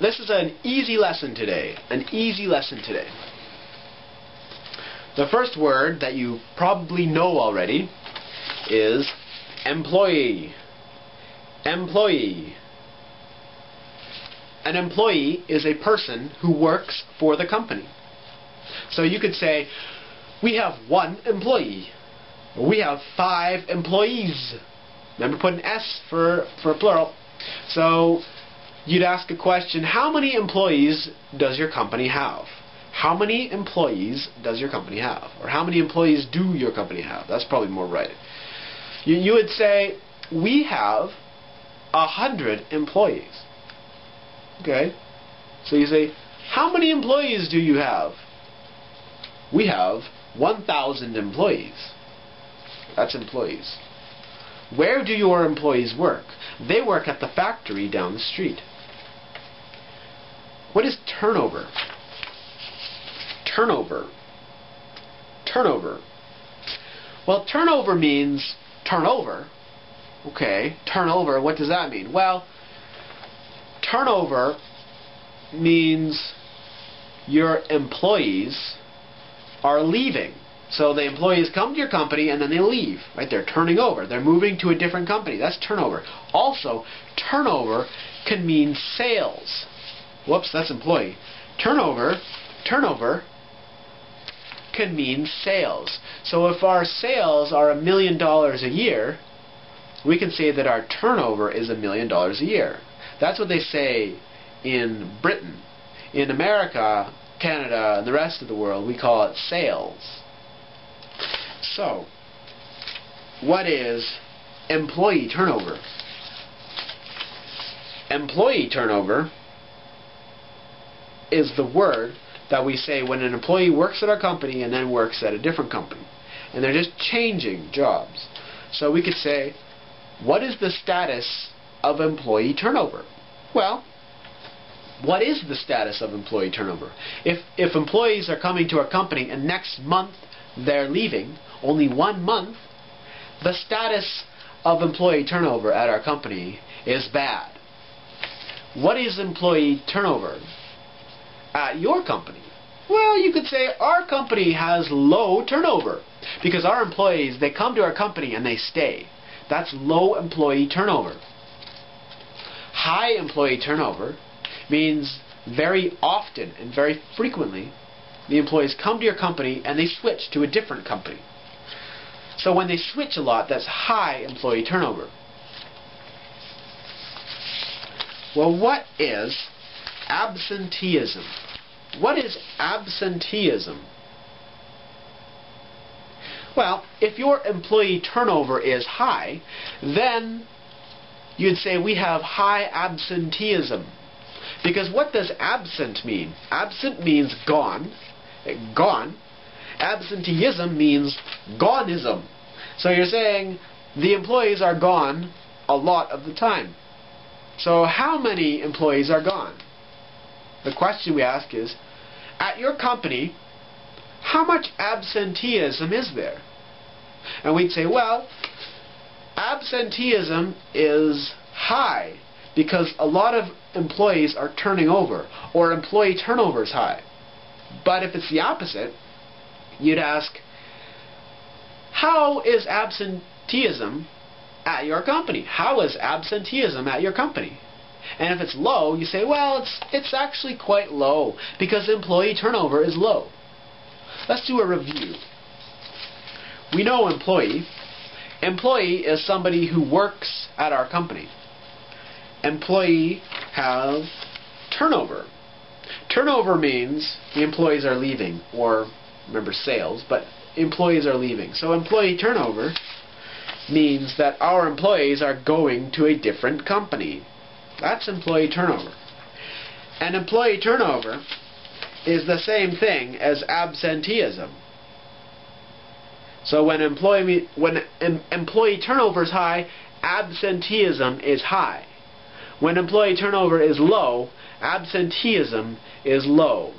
this is an easy lesson today. An easy lesson today. The first word that you probably know already is employee. Employee. An employee is a person who works for the company. So you could say, we have 1 employee. We have 5 employees. Remember, put an S for plural. So you'd ask a question, how many employees does your company have? How many employees does your company have? Or how many employees do your company have? That's probably more right. You would say, we have 100 employees. Okay? So you say, how many employees do you have? We have 1,000 employees. That's employees. Where do your employees work? They work at the factory down the street. What is turnover? Turnover. Turnover. Well, turnover means turnover. Okay, turnover, what does that mean? Well, turnover means your employees are leaving. So the employees come to your company and then they leave. Right? They're turning over. They're moving to a different company. That's turnover. Also, turnover can mean sales. Whoops, that's employee. Turnover can mean sales. So if our sales are $1 million a year, we can say that our turnover is $1 million a year. That's what they say in Britain. In America, Canada, and the rest of the world, we call it sales. So, what is employee turnover? Employee turnover is the word that we say when an employee works at our company and then works at a different company. And they're just changing jobs. So we could say, what is the status of employee turnover? Well, what is the status of employee turnover? If employees are coming to our company and next month they're leaving, only 1 month, the status of employee turnover at our company is bad. What is employee turnover at your company? Well, you could say our company has low turnover because our employees, they come to our company and they stay. That's low employee turnover. High employee turnover means very often and very frequently the employees come to your company and they switch to a different company. So when they switch a lot, that's high employee turnover. Well, what is absenteeism? What is absenteeism? Well, if your employee turnover is high, then you'd say we have high absenteeism. Because what does absent mean? Absent means gone. Gone. Absenteeism means goneism. So you're saying the employees are gone a lot of the time. So how many employees are gone? The question we ask is, at your company, how much absenteeism is there? And we'd say, well, absenteeism is high because a lot of employees are turning over, or employee turnover is high. But if it's the opposite, you'd ask, how is absenteeism at your company? How is absenteeism at your company? And if it's low, you say, well, it's actually quite low because employee turnover is low. Let's do a review. We know employee. Employee is somebody who works at our company. Employee have turnover. Turnover means the employees are leaving, or remember sales, but employees are leaving. So employee turnover means that our employees are going to a different company. That's employee turnover. And employee turnover is the same thing as absenteeism. So when employee turnover is high, absenteeism is high. When employee turnover is low, absenteeism is low.